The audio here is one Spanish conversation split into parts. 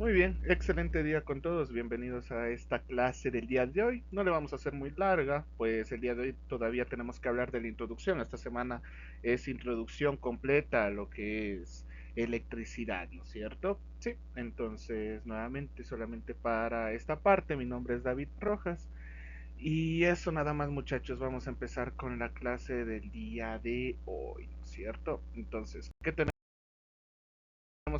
Muy bien, excelente día con todos. Bienvenidos a esta clase del día de hoy. No le vamos a hacer muy larga, pues el día de hoy todavía tenemos que hablar de la introducción. Esta semana es introducción completa a lo que es electricidad, ¿no es cierto? Sí, entonces nuevamente solamente para esta parte, mi nombre es David Rojas. Y eso nada más muchachos, vamos a empezar con la clase del día de hoy, ¿no es cierto? Entonces, ¿qué tenemos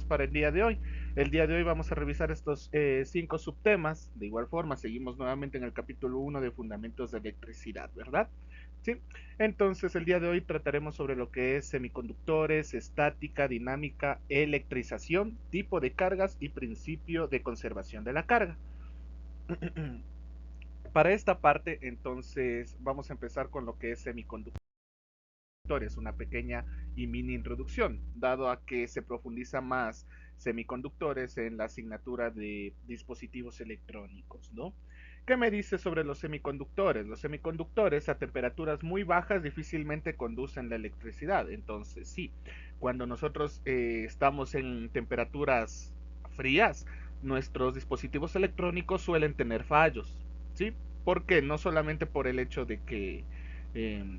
para el día de hoy? El día de hoy vamos a revisar estos 5 subtemas. De igual forma, seguimos nuevamente en el capítulo 1 de Fundamentos de Electricidad, ¿verdad? Sí. Entonces, el día de hoy trataremos sobre lo que es semiconductores, estática, dinámica, electrización, tipo de cargas y principio de conservación de la carga. Para esta parte, entonces, vamos a empezar con lo que es semiconductores, una pequeña y mini introducción, dado a que se profundiza más semiconductores en la asignatura de dispositivos electrónicos, ¿no? ¿Qué me dice sobre los semiconductores? Los semiconductores a temperaturas muy bajas difícilmente conducen la electricidad. Entonces, sí, cuando nosotros estamos en temperaturas frías, nuestros dispositivos electrónicos suelen tener fallos, ¿sí? Porque no solamente por el hecho de que eh,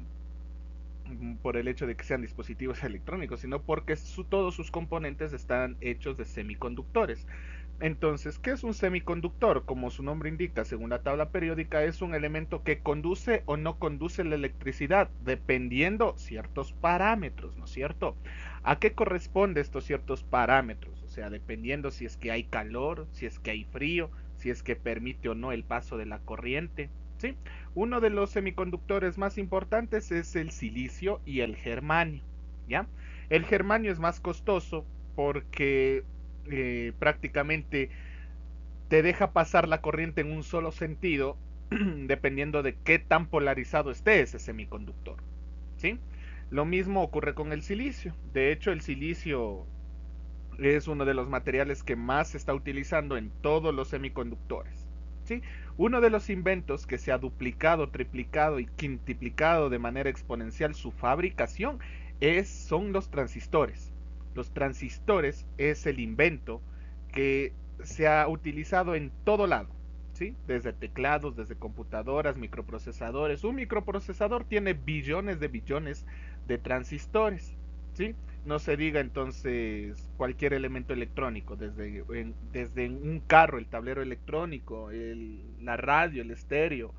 sean dispositivos electrónicos, sino porque todos sus componentes están hechos de semiconductores. Entonces, ¿qué es un semiconductor? Como su nombre indica, según la tabla periódica, es un elemento que conduce o no conduce la electricidad, dependiendo ciertos parámetros, ¿no es cierto? ¿A qué corresponden estos ciertos parámetros? O sea, dependiendo si es que hay calor, si es que hay frío, si es que permite o no el paso de la corriente, ¿sí? Uno de los semiconductores más importantes es el silicio y el germanio, ¿ya? El germanio es más costoso porque prácticamente te deja pasar la corriente en un solo sentido dependiendo de qué tan polarizado esté ese semiconductor, ¿sí? Lo mismo ocurre con el silicio. De hecho, el silicio es uno de los materiales que más se está utilizando en todos los semiconductores, ¿sí? Uno de los inventos que se ha duplicado, triplicado y quintuplicado de manera exponencial su fabricación son los transistores. Los transistores es el invento que se ha utilizado en todo lado, ¿sí? Desde teclados, desde computadoras, microprocesadores. Un microprocesador tiene billones de billones de transistores, ¿sí? No se diga entonces cualquier elemento electrónico, desde un carro, el tablero electrónico, la radio, el estéreo,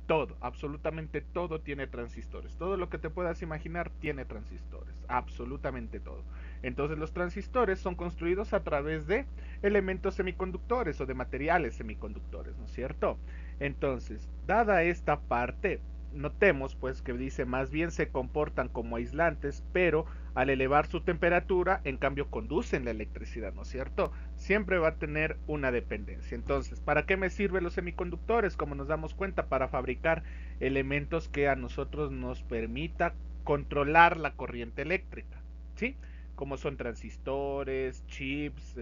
todo, absolutamente todo tiene transistores. Todo lo que te puedas imaginar tiene transistores, absolutamente todo. Entonces los transistores son construidos a través de elementos semiconductores o de materiales semiconductores, ¿no es cierto? Entonces, dada esta parte, notemos pues que dice más bien se comportan como aislantes, pero al elevar su temperatura, en cambio conducen la electricidad, ¿no es cierto? Siempre va a tener una dependencia. Entonces, ¿para qué me sirven los semiconductores? Como nos damos cuenta, para fabricar elementos que a nosotros nos permita controlar la corriente eléctrica, ¿sí? Como son transistores, chips,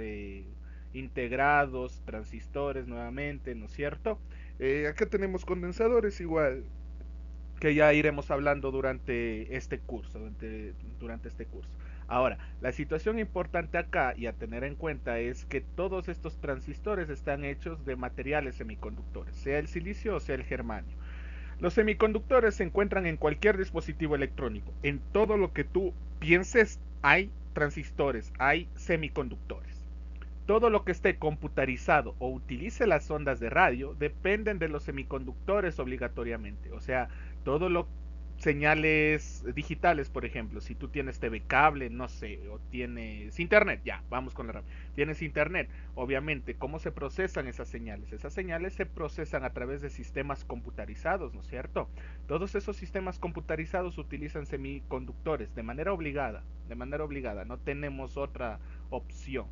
integrados, transistores nuevamente, ¿no es cierto? Acá tenemos condensadores igual, que ya iremos hablando durante este curso, durante este curso. Ahora, la situación importante acá y a tener en cuenta es que todos estos transistores están hechos de materiales semiconductores, sea el silicio o sea el germanio. Los semiconductores se encuentran en cualquier dispositivo electrónico. En todo lo que tú pienses hay transistores, hay semiconductores. Todo lo que esté computarizado o utilice las ondas de radio dependen de los semiconductores obligatoriamente. O sea, todo lo señales digitales, por ejemplo, si tú tienes TV cable, no sé, o tienes internet, ya, vamos con la radio. Tienes internet, obviamente, ¿cómo se procesan esas señales? Esas señales se procesan a través de sistemas computarizados, ¿no es cierto? Todos esos sistemas computarizados utilizan semiconductores de manera obligada, no tenemos otra opción.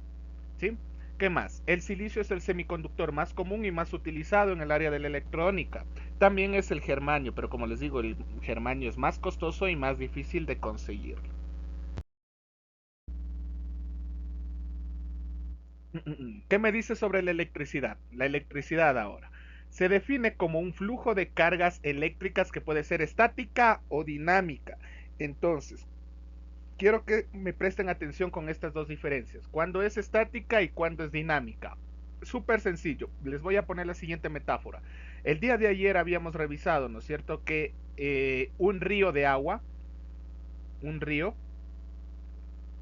¿Sí? ¿Qué más? El silicio es el semiconductor más común y más utilizado en el área de la electrónica. También es el germanio, pero como les digo, el germanio es más costoso y más difícil de conseguir. ¿Qué me dice sobre la electricidad? La electricidad ahora se define como un flujo de cargas eléctricas que puede ser estática o dinámica. Entonces, quiero que me presten atención con estas dos diferencias. ¿Cuándo es estática y cuándo es dinámica? súper sencillo. Les voy a poner la siguiente metáfora. El día de ayer habíamos revisado, ¿no es cierto?, que un río de agua, un río,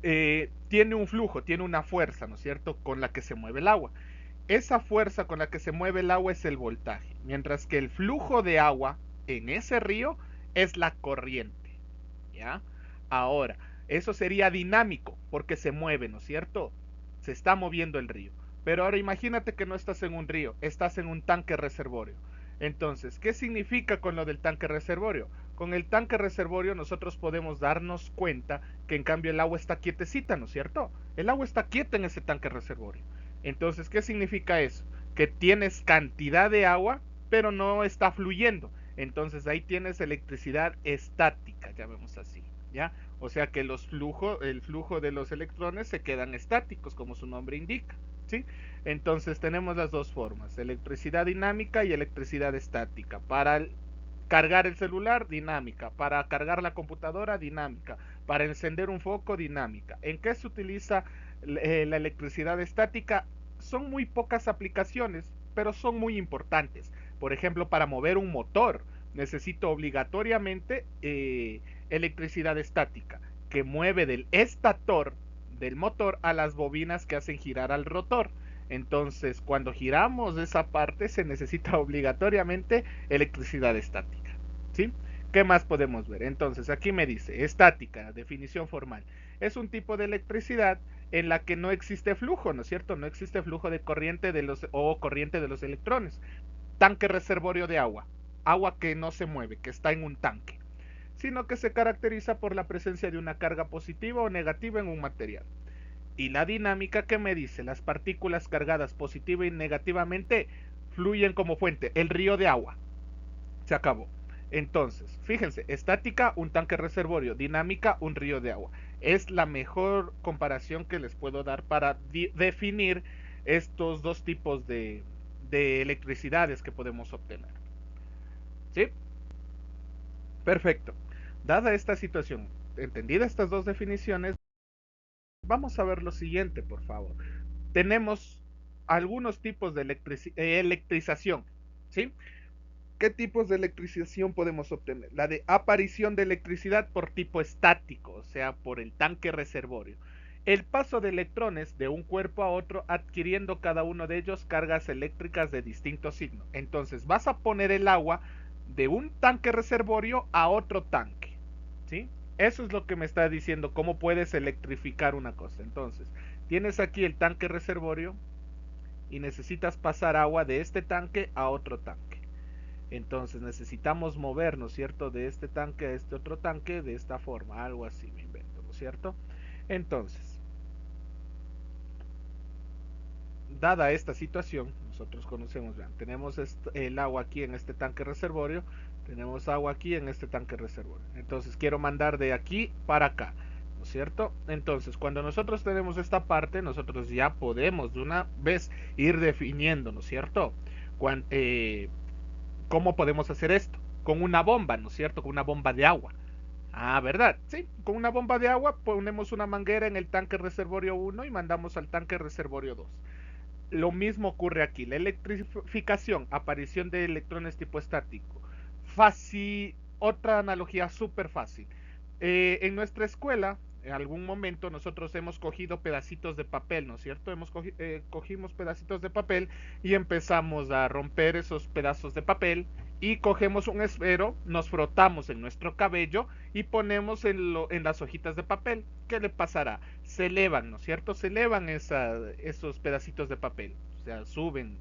tiene un flujo, tiene una fuerza, ¿no es cierto?, con la que se mueve el agua. Esa fuerza con la que se mueve el agua es el voltaje, mientras que el flujo de agua en ese río es la corriente, ¿ya? Ahora, eso sería dinámico porque se mueve, ¿no es cierto? Se está moviendo el río. Pero ahora imagínate que no estás en un río, estás en un tanque reservorio. Entonces, ¿qué significa con lo del tanque reservorio? Con el tanque reservorio nosotros podemos darnos cuenta que en cambio el agua está quietecita, ¿no es cierto? El agua está quieta en ese tanque reservorio. Entonces, ¿qué significa eso? Que tienes cantidad de agua, pero no está fluyendo. Entonces ahí tienes electricidad estática, llamemos así, ¿ya? O sea que el flujo de los electrones se quedan estáticos, como su nombre indica, ¿sí? Entonces tenemos las dos formas, electricidad dinámica y electricidad estática. Para cargar el celular, dinámica. Para cargar la computadora, dinámica. Para encender un foco, dinámica. ¿En qué se utiliza la electricidad estática? Son muy pocas aplicaciones, pero son muy importantes. Por ejemplo, para mover un motor, necesito obligatoriamente electricidad estática, que mueve del estator del motor a las bobinas que hacen girar al rotor. Entonces, cuando giramos esa parte, se necesita obligatoriamente electricidad estática, ¿sí? ¿Qué más podemos ver? Entonces, aquí me dice, estática, definición formal. Es un tipo de electricidad en la que no existe flujo, ¿no es cierto? No existe flujo de corriente o corriente de los electrones. Tanque reservorio de agua. Agua que no se mueve, que está en un tanque. Sino que se caracteriza por la presencia de una carga positiva o negativa en un material. Y la dinámica que me dice, las partículas cargadas positiva y negativamente fluyen como fuente, el río de agua. Se acabó. Entonces, fíjense, estática, un tanque reservorio, dinámica, un río de agua. Es la mejor comparación que les puedo dar para definir estos dos tipos de electricidades que podemos obtener. ¿Sí? Perfecto. Dada esta situación, entendidas estas dos definiciones, vamos a ver lo siguiente, por favor. Tenemos algunos tipos de electrización, ¿sí? ¿Qué tipos de electrización podemos obtener? La de aparición de electricidad por tipo estático, o sea, por el tanque reservorio. El paso de electrones de un cuerpo a otro adquiriendo cada uno de ellos cargas eléctricas de distinto signo. Entonces vas a poner el agua de un tanque reservorio a otro tanque, ¿sí? Eso es lo que me está diciendo, cómo puedes electrificar una cosa. Entonces, tienes aquí el tanque reservorio y necesitas pasar agua de este tanque a otro tanque. Entonces necesitamos movernos, ¿cierto? De este tanque a este otro tanque de esta forma, algo así me invento, ¿no es cierto? Entonces, dada esta situación, nosotros conocemos, vean, tenemos el agua aquí en este tanque reservorio, tenemos agua aquí en este tanque reservorio. Entonces quiero mandar de aquí para acá, ¿no es cierto? Entonces, cuando nosotros tenemos esta parte, nosotros ya podemos de una vez ir definiendo, ¿no es cierto? ¿Cómo podemos hacer esto? Con una bomba, ¿no es cierto? Con una bomba de agua. Ah, ¿verdad? Sí, con una bomba de agua ponemos una manguera en el tanque reservorio 1 y mandamos al tanque reservorio 2. Lo mismo ocurre aquí. La electrificación, aparición de electrones tipo estático. Fácil, otra analogía súper fácil. En nuestra escuela, en algún momento nosotros hemos cogido pedacitos de papel, ¿no es cierto? Cogimos pedacitos de papel y empezamos a romper esos pedazos de papel y cogemos un esfero, nos frotamos en nuestro cabello y ponemos en las hojitas de papel. ¿Qué le pasará? Se elevan, ¿no es cierto? Se elevan esos pedacitos de papel, o sea, suben,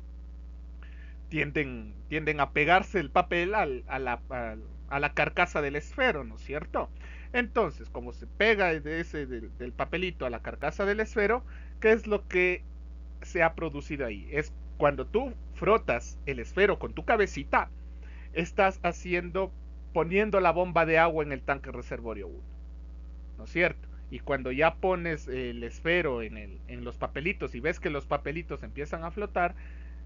tienden a pegarse el papel a la carcasa del esfero, ¿no es cierto? Entonces, como se pega del papelito a la carcasa del esfero, ¿qué es lo que se ha producido ahí? Es cuando tú frotas el esfero con tu cabecita, estás poniendo la bomba de agua en el tanque reservorio 1, ¿no es cierto? Y cuando ya pones el esfero en los papelitos y ves que los papelitos empiezan a flotar,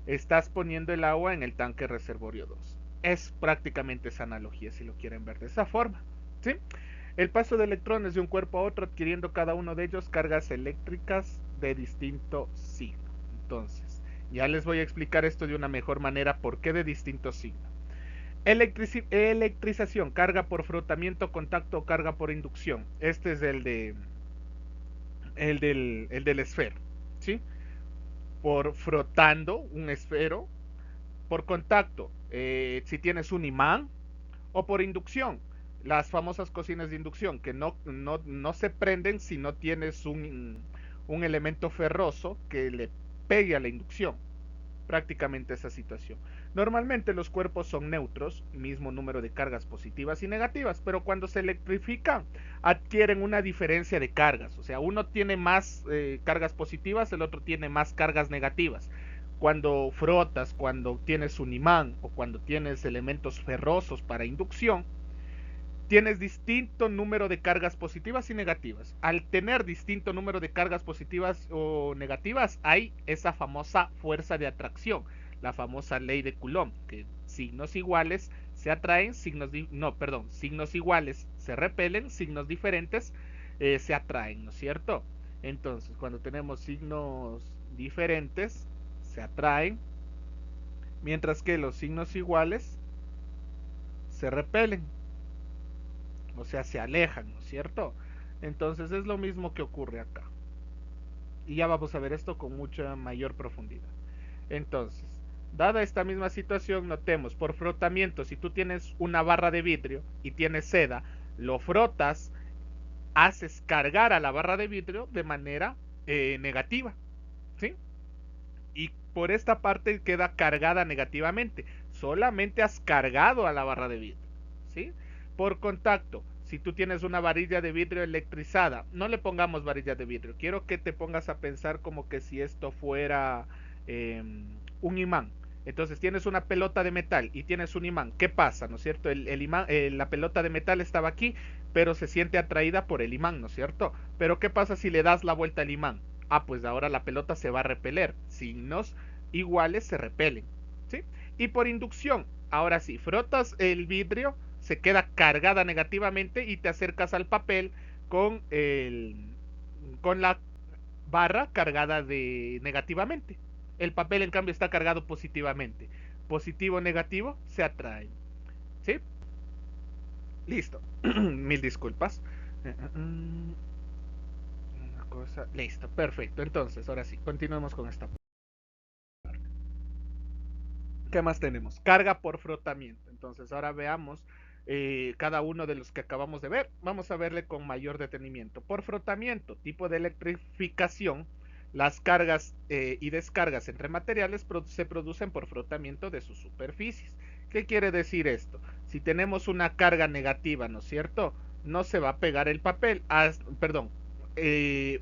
estás poniendo el agua en el tanque reservorio 2. Es prácticamente esa analogía si lo quieren ver de esa forma, ¿sí? El paso de electrones de un cuerpo a otro adquiriendo cada uno de ellos cargas eléctricas de distinto signo. Entonces, Ya les voy a explicar esto de una mejor manera, por qué de distintos signos. Electrización, carga por frotamiento, contacto o carga por inducción. Este es el del esfero, ¿sí? Por frotando un esfero, por contacto, si tienes un imán, o por inducción, las famosas cocinas de inducción, que no se prenden si no tienes un elemento ferroso que le pegue a la inducción. Prácticamente esa situación. Normalmente los cuerpos son neutros, mismo número de cargas positivas y negativas, pero cuando se electrifican adquieren una diferencia de cargas, o sea, uno tiene más cargas positivas, el otro tiene más cargas negativas. Cuando frotas, cuando tienes un imán o cuando tienes elementos ferrosos para inducción, tienes distinto número de cargas positivas y negativas. Al tener distinto número de cargas positivas o negativas, hay esa famosa fuerza de atracción, la famosa ley de Coulomb, que signos iguales se atraen, signos iguales se repelen, signos diferentes se atraen, ¿no es cierto? Entonces, cuando tenemos signos diferentes, se atraen, mientras que los signos iguales se repelen, o sea, se alejan, ¿no es cierto? Entonces es lo mismo que ocurre acá. Y ya vamos a ver esto con mucha mayor profundidad. Entonces, dada esta misma situación, notemos, por frotamiento, si tú tienes una barra de vidrio y tienes seda, lo frotas, haces cargar a la barra de vidrio de manera negativa, ¿sí? Y por esta parte queda cargada negativamente. Solamente has cargado a la barra de vidrio, ¿sí? Por contacto, si tú tienes una varilla de vidrio electrizada, no le pongamos varilla de vidrio. Quiero que te pongas a pensar como que si esto fuera eh, un imán. Entonces tienes una pelota de metal y tienes un imán. ¿Qué pasa? ¿No es cierto? El imán, la pelota de metal estaba aquí, pero se siente atraída por el imán, ¿no es cierto? Pero ¿qué pasa si le das la vuelta al imán? Ah, pues ahora la pelota se va a repeler. Signos iguales se repelen, ¿sí? Y por inducción, ahora sí, frotas el vidrio, se queda cargada negativamente y te acercas al papel con la barra cargada de negativamente. El papel en cambio está cargado positivamente. Positivo, negativo, se atraen, ¿sí? Listo. Mil disculpas. Una cosa. Listo, perfecto. Entonces, ahora sí, continuemos con esta. ¿Qué más tenemos? Carga por frotamiento. Entonces, ahora veamos cada uno de los que acabamos de ver. Vamos a verle con mayor detenimiento. Por frotamiento, tipo de electrificación, las cargas y descargas entre materiales se producen por frotamiento de sus superficies. ¿Qué quiere decir esto? Si tenemos una carga negativa, ¿no es cierto? No se va a pegar el papel, perdón,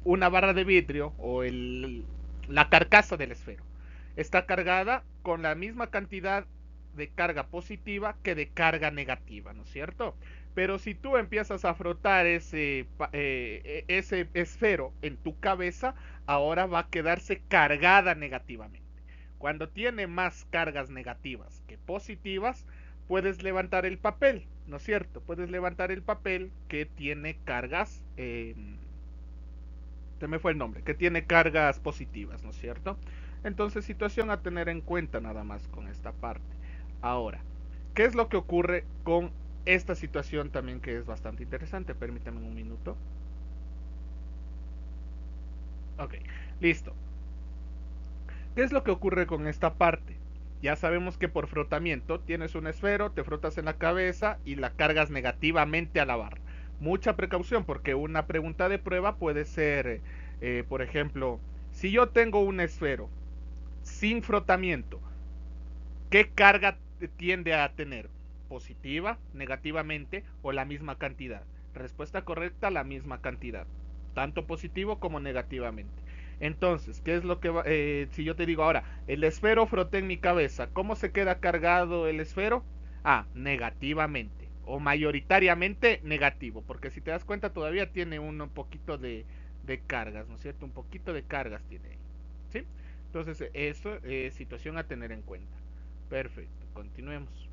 una barra de vidrio o la carcasa del esfero está cargada con la misma cantidad de carga positiva que de carga negativa, ¿no es cierto? Pero si tú empiezas a frotar ese esfero en tu cabeza, ahora va a quedarse cargada negativamente. Cuando tiene más cargas negativas que positivas, puedes levantar el papel, ¿no es cierto? Puedes levantar el papel que tiene cargas, se me fue el nombre, que tiene cargas positivas, ¿no es cierto? Entonces, situación a tener en cuenta nada más con esta parte. Ahora, ¿qué es lo que ocurre con esta situación también que es bastante interesante? Permítame un minuto. Ok, listo. ¿Qué es lo que ocurre con esta parte? Ya sabemos que por frotamiento tienes un esfero, te frotas en la cabeza y la cargas negativamente a la barra. Mucha precaución porque una pregunta de prueba puede ser, por ejemplo, si yo tengo un esfero sin frotamiento, ¿qué carga tiende a tener? ¿Positiva, negativamente o la misma cantidad? Respuesta correcta, la misma cantidad, tanto positivo como negativamente. Entonces, ¿qué es lo que si yo te digo ahora, el esfero froté en mi cabeza, ¿cómo se queda cargado el esfero? Ah, negativamente o mayoritariamente negativo, porque si te das cuenta todavía tiene un poquito de cargas, ¿no es cierto? Un poquito de cargas tiene ahí, ¿sí? Entonces, eso es situación a tener en cuenta. Perfecto, continuemos.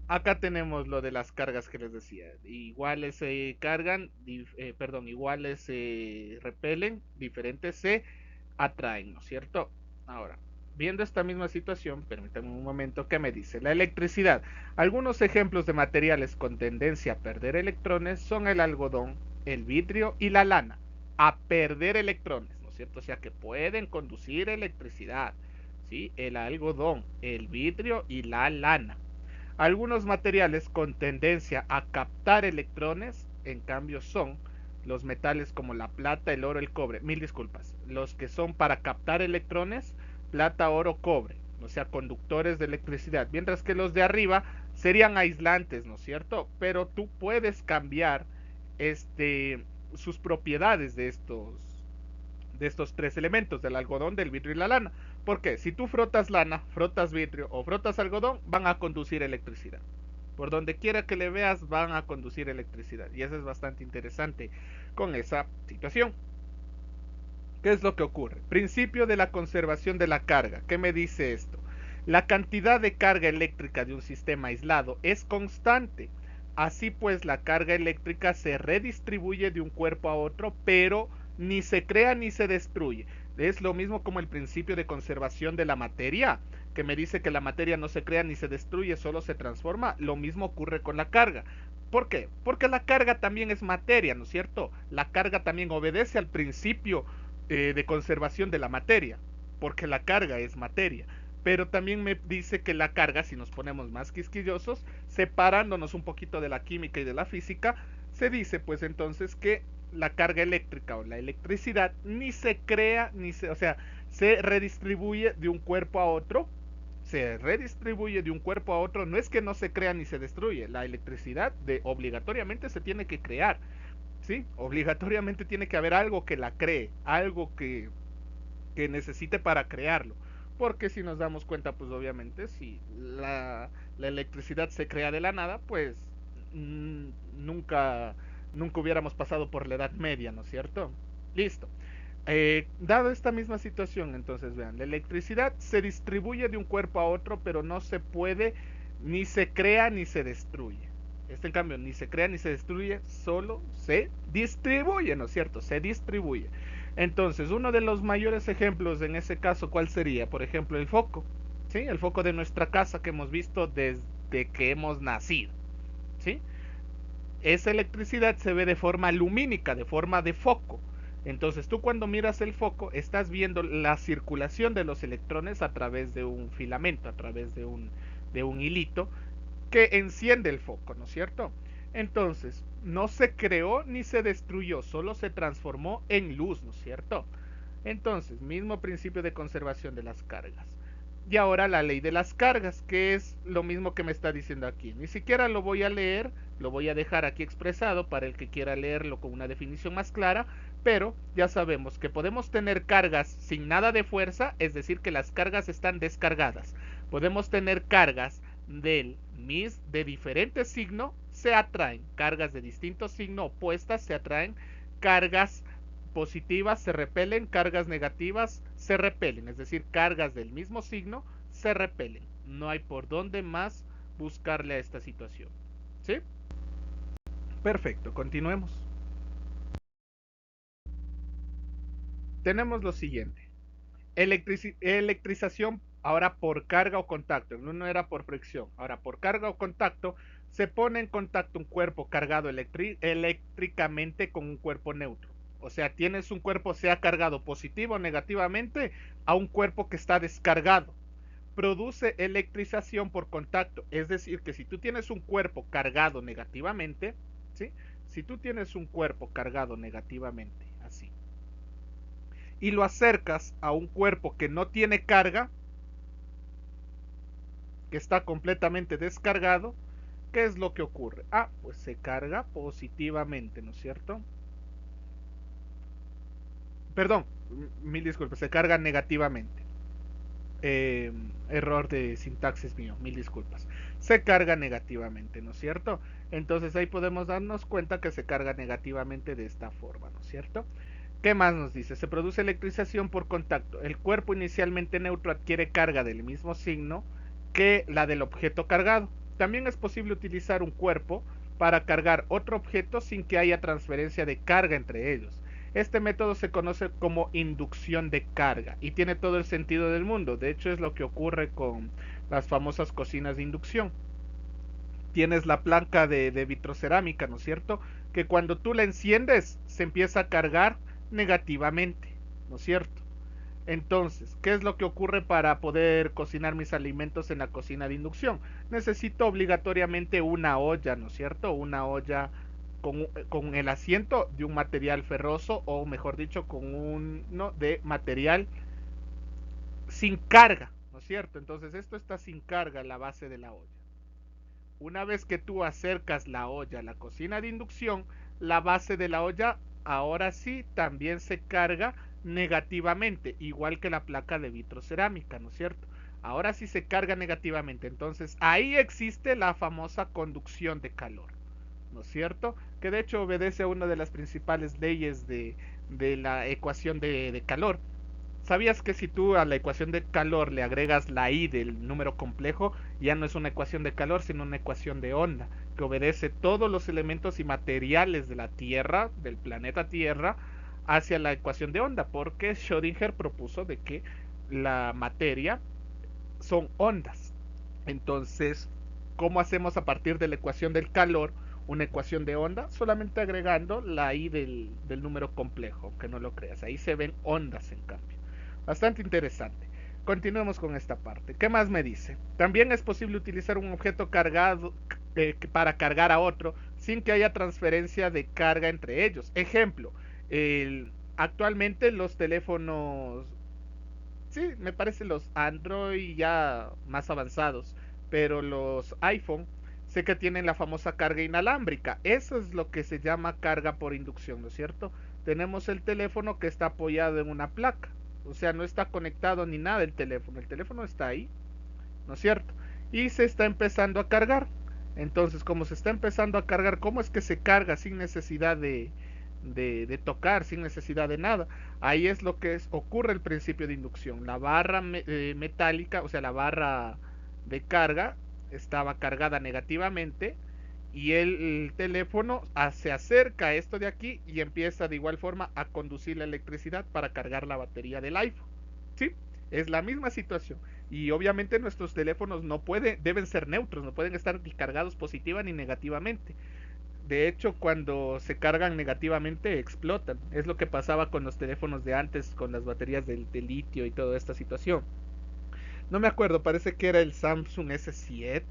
Acá tenemos lo de las cargas que les decía. Iguales se cargan, perdón, iguales se repelen, diferentes se atraen, ¿no es cierto? Ahora, viendo esta misma situación, permítanme un momento, ¿qué me dice? La electricidad. Algunos ejemplos de materiales con tendencia a perder electrones son el algodón, el vidrio y la lana. A perder electrones, ¿no es cierto? O sea que pueden conducir electricidad, ¿sí? El algodón, el vidrio y la lana. Algunos materiales con tendencia a captar electrones, en cambio, son los metales como la plata, el oro, el cobre. Mil disculpas. Los que son para captar electrones, plata, oro, cobre. O sea, conductores de electricidad. Mientras que los de arriba serían aislantes, ¿no es cierto? Pero tú puedes cambiar este, sus propiedades de estos tres elementos, del algodón, del vidrio y la lana. Porque si tú frotas lana, frotas vidrio o frotas algodón, van a conducir electricidad. Por donde quiera que le veas, van a conducir electricidad. Y eso es bastante interesante con esa situación. ¿Qué es lo que ocurre? Principio de la conservación de la carga. ¿Qué me dice esto? La cantidad de carga eléctrica de un sistema aislado es constante. Así pues, la carga eléctrica se redistribuye de un cuerpo a otro, pero ni se crea ni se destruye. Es lo mismo como el principio de conservación de la materia, que me dice que la materia no se crea ni se destruye, solo se transforma. Lo mismo ocurre con la carga. ¿Por qué? Porque la carga también es materia, ¿no es cierto? La carga también obedece al principio de conservación de la materia, porque la carga es materia. Pero también me dice que la carga, si nos ponemos más quisquillosos, separándonos un poquito de la química y de la física, se dice pues entonces que la carga eléctrica o la electricidad ni se crea, ni se, o sea, se redistribuye de un cuerpo a otro, se redistribuye de un cuerpo a otro, no es que no se crea ni se destruye, la electricidad obligatoriamente se tiene que crear, ¿sí? Obligatoriamente tiene que haber algo que la cree, algo que necesite para crearlo. Porque si nos damos cuenta, pues obviamente, si la electricidad se crea de la nada, pues mmm, nunca, nunca hubiéramos pasado por la Edad Media, ¿no es cierto? Listo. Dado esta misma situación, entonces vean, la electricidad se distribuye de un cuerpo a otro, pero no se puede, ni se crea ni se destruye. Este en cambio ni se crea ni se destruye, solo se distribuye, ¿no es cierto? Se distribuye. Entonces, uno de los mayores ejemplos en ese caso, ¿cuál sería? Por ejemplo, el foco, ¿sí? El foco de nuestra casa que hemos visto desde que hemos nacido, ¿sí? Esa electricidad se ve de forma lumínica, de forma de foco. Entonces tú cuando miras el foco estás viendo la circulación de los electrones a través de un filamento, a través de un hilito que enciende el foco, ¿no es cierto? Entonces, no se creó ni se destruyó, solo se transformó en luz, ¿no es cierto? Entonces, mismo principio de conservación de las cargas. Y ahora la ley de las cargas, que es lo mismo que me está diciendo aquí. Ni siquiera lo voy a leer, lo voy a dejar aquí expresado para el que quiera leerlo con una definición más clara, pero ya sabemos que podemos tener cargas sin nada de fuerza, es decir, que las cargas están descargadas. Podemos tener cargas de diferente signo, se atraen. Cargas de distinto signo opuestas se atraen. Cargas positivas se repelen, cargas negativas se repelen, es decir, cargas del mismo signo se repelen. No hay por dónde más buscarle a esta situación. ¿Sí? Perfecto, continuemos. Tenemos lo siguiente. Electrización ahora por carga o contacto. En uno era por fricción. Ahora por carga o contacto se pone en contacto un cuerpo cargado eléctricamente con un cuerpo neutro. O sea, tienes un cuerpo sea cargado positivo o negativamente a un cuerpo que está descargado. Produce electrización por contacto. Es decir, que si tú tienes un cuerpo cargado negativamente, ¿sí? Si tú tienes un cuerpo cargado negativamente, así, y lo acercas a un cuerpo que no tiene carga, que está completamente descargado, ¿qué es lo que ocurre? Ah, pues se carga positivamente, ¿no es cierto? Perdón, mil disculpas, se carga negativamente. Error de sintaxis mío, mil disculpas. Se carga negativamente, ¿no es cierto? Entonces ahí podemos darnos cuenta que se carga negativamente de esta forma, ¿no es cierto? ¿Qué más nos dice? Se produce electrización por contacto. El cuerpo inicialmente neutro adquiere carga del mismo signo que la del objeto cargado. También es posible utilizar un cuerpo para cargar otro objeto sin que haya transferencia de carga entre ellos. Este método se conoce como inducción de carga y tiene todo el sentido del mundo. De hecho, es lo que ocurre con las famosas cocinas de inducción. Tienes la placa de vitrocerámica, ¿no es cierto? Que cuando tú la enciendes se empieza a cargar negativamente, ¿no es cierto? Entonces, ¿qué es lo que ocurre para poder cocinar mis alimentos en la cocina de inducción? Necesito obligatoriamente una olla, ¿no es cierto? Una olla con el asiento de un material ferroso o mejor dicho, con uno de material sin carga, ¿no es cierto? Entonces esto está sin carga en la base de la olla. Una vez que tú acercas la olla a la cocina de inducción, la base de la olla ahora sí también se carga negativamente, igual que la placa de vitrocerámica, ¿no es cierto? Ahora sí se carga negativamente, entonces ahí existe la famosa conducción de calor, ¿no es cierto? Que de hecho obedece a una de las principales leyes de la ecuación de calor. ¿Sabías que si tú a la ecuación de calor le agregas la i del número complejo, ya no es una ecuación de calor, sino una ecuación de onda, que obedece todos los elementos y materiales de la Tierra, del planeta Tierra, hacia la ecuación de onda? Porque Schrödinger propuso de que la materia son ondas. Entonces, ¿cómo hacemos a partir de la ecuación del calor una ecuación de onda? Solamente agregando la i del número complejo, que no lo creas. Ahí se ven ondas en cambio. Bastante interesante. Continuemos con esta parte. ¿Qué más me dice? También es posible utilizar un objeto cargado para cargar a otro sin que haya transferencia de carga entre ellos. Ejemplo, actualmente los teléfonos, sí, me parece los Android ya más avanzados, pero los iPhone sé que tienen la famosa carga inalámbrica. Eso es lo que se llama carga por inducción, ¿no es cierto? Tenemos el teléfono que está apoyado en una placa, o sea, no está conectado ni nada el teléfono está ahí, ¿no es cierto? Y se está empezando a cargar. Entonces, como se está empezando a cargar, ¿cómo es que se carga sin necesidad de tocar, sin necesidad de nada? Ahí es lo que ocurre el principio de inducción. La barra metálica, o sea, la barra de carga, estaba cargada negativamente y el teléfono se acerca a esto de aquí y empieza de igual forma a conducir la electricidad para cargar la batería del iPhone. ¿Sí? Es la misma situación. Y obviamente nuestros teléfonos no pueden, deben ser neutros, no pueden estar ni cargados positiva ni negativamente. De hecho, cuando se cargan negativamente explotan. Es lo que pasaba con los teléfonos de antes, con las baterías de litio y toda esta situación. No me acuerdo, parece que era el Samsung S7,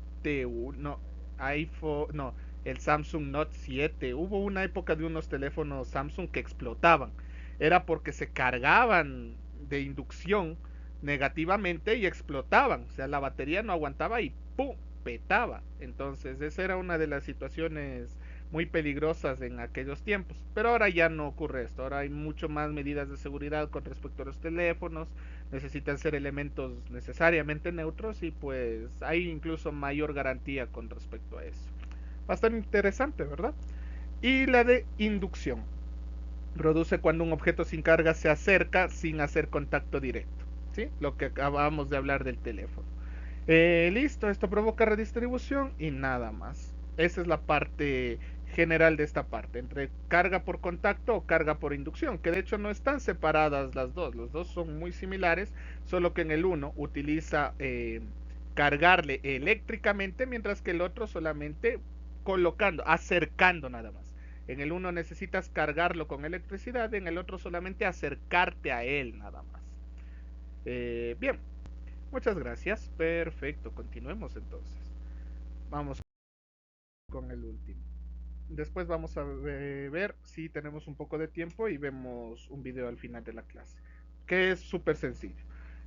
no, iPhone, no, el Samsung Note 7. Hubo una época de unos teléfonos Samsung que explotaban. Era porque se cargaban de inducción negativamente y explotaban. O sea, la batería no aguantaba y ¡pum! Petaba. Entonces, esa era una de las situaciones muy peligrosas en aquellos tiempos. Pero ahora ya no ocurre esto. Ahora hay mucho más medidas de seguridad con respecto a los teléfonos. Necesitan ser elementos necesariamente neutros y pues hay incluso mayor garantía con respecto a eso. Bastante interesante, ¿verdad? Y la de inducción. Produce cuando un objeto sin carga se acerca sin hacer contacto directo. ¿Sí? Lo que acabamos de hablar del teléfono. Listo, esto provoca redistribución y nada más. Esa es la parte general de esta parte, entre carga por contacto o carga por inducción, que de hecho no están separadas las dos, los dos son muy similares, solo que en el uno utiliza cargarle eléctricamente, mientras que el otro solamente colocando, acercando nada más. En el uno necesitas cargarlo con electricidad, en el otro solamente acercarte a él nada más. Bien, muchas gracias. Perfecto, continuemos entonces. Vamos con el último. Después vamos a ver si tenemos un poco de tiempo y vemos un video al final de la clase, que es súper sencillo.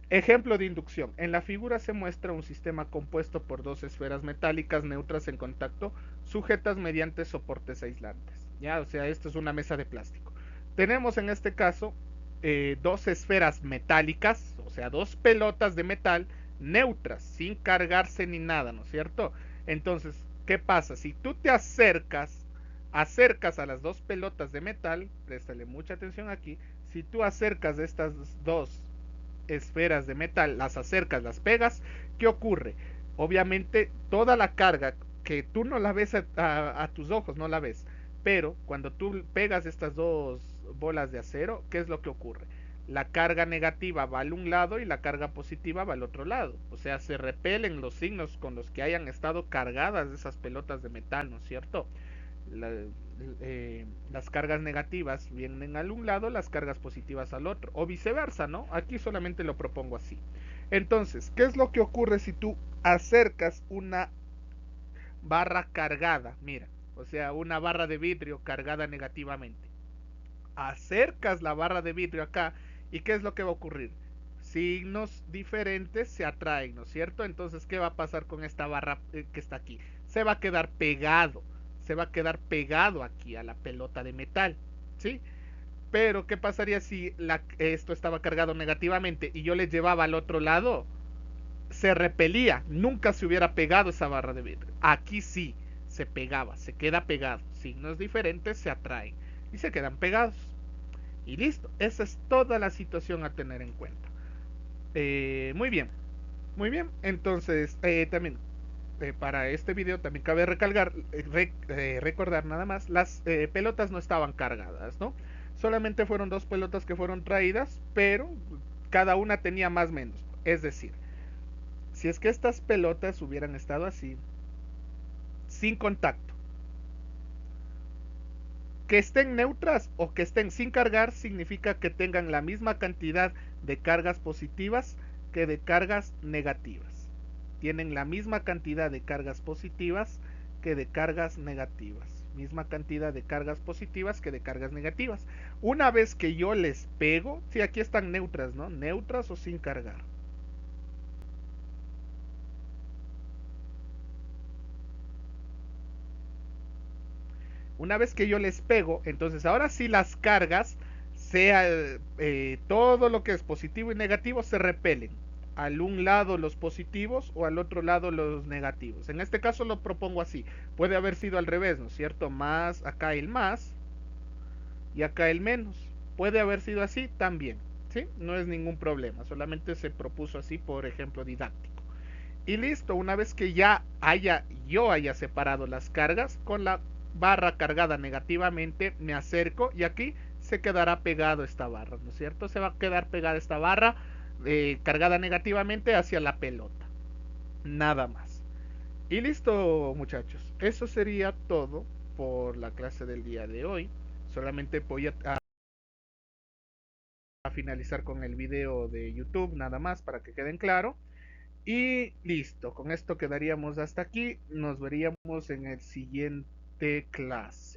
Ejemplo de inducción. En la figura se muestra un sistema compuesto por dos esferas metálicas neutras en contacto, sujetas mediante soportes aislantes. Ya, o sea, esto es una mesa de plástico. Tenemos en este caso dos esferas metálicas, o sea, dos pelotas de metal neutras, sin cargarse ni nada, ¿no es cierto? Entonces, ¿qué pasa? Si tú te acercas a las dos pelotas de metal, préstale mucha atención aquí, si tú acercas estas dos esferas de metal, las acercas, las pegas, ¿qué ocurre? Obviamente toda la carga que tú no la ves a tus ojos, no la ves, pero cuando tú pegas estas dos bolas de acero, ¿qué es lo que ocurre? La carga negativa va al un lado y la carga positiva va al otro lado. O sea, se repelen los signos con los que hayan estado cargadas esas pelotas de metal, ¿no es cierto? La, las cargas negativas vienen al un lado, las cargas positivas al otro, o viceversa, ¿no? Aquí solamente lo propongo así. Entonces, ¿qué es lo que ocurre si tú acercas una barra cargada? Mira, o sea, una barra de vidrio cargada negativamente. Acercas la barra de vidrio acá y ¿qué es lo que va a ocurrir? Signos diferentes se atraen, ¿no es cierto? Entonces, ¿qué va a pasar con esta barra que está aquí? Se va a quedar pegado, se va a quedar pegado aquí a la pelota de metal, ¿sí? Pero, ¿qué pasaría si esto estaba cargado negativamente y yo le llevaba al otro lado? Se repelía, nunca se hubiera pegado esa barra de vidrio. Aquí sí, se pegaba, se queda pegado. Signos diferentes se atraen y se quedan pegados. Y listo, esa es toda la situación a tener en cuenta. Muy bien, muy bien. Entonces, también para este video también cabe recordar nada más, las pelotas no estaban cargadas, ¿no? Solamente fueron dos pelotas que fueron traídas, pero cada una tenía más o menos. Es decir, si es que estas pelotas hubieran estado así, sin contacto, que estén neutras o que estén sin cargar, significa que tengan la misma cantidad de cargas positivas que de cargas negativas. Tienen la misma cantidad de cargas positivas que de cargas negativas. Misma cantidad de cargas positivas que de cargas negativas. Una vez que yo les pego, si aquí están neutras, ¿no? Neutras o sin cargar. Una vez que yo les pego, entonces ahora sí las cargas, sea todo lo que es positivo y negativo, se repelen. Al un lado los positivos o al otro lado los negativos. En este caso lo propongo así. Puede haber sido al revés, ¿no es cierto? Más, acá el más y acá el menos. Puede haber sido así también, ¿sí? No es ningún problema. Solamente se propuso así por ejemplo didáctico. Y listo, una vez que ya yo haya separado las cargas, con la barra cargada negativamente me acerco y aquí se quedará pegado esta barra, ¿no es cierto? Se va a quedar pegada esta barra cargada negativamente hacia la pelota. Nada más. Y listo, muchachos. Eso sería todo por la clase del día de hoy. Solamente voy a finalizar con el video de YouTube, nada más para que queden claro. Y listo, con esto quedaríamos hasta aquí. Nos veríamos en el siguiente clase.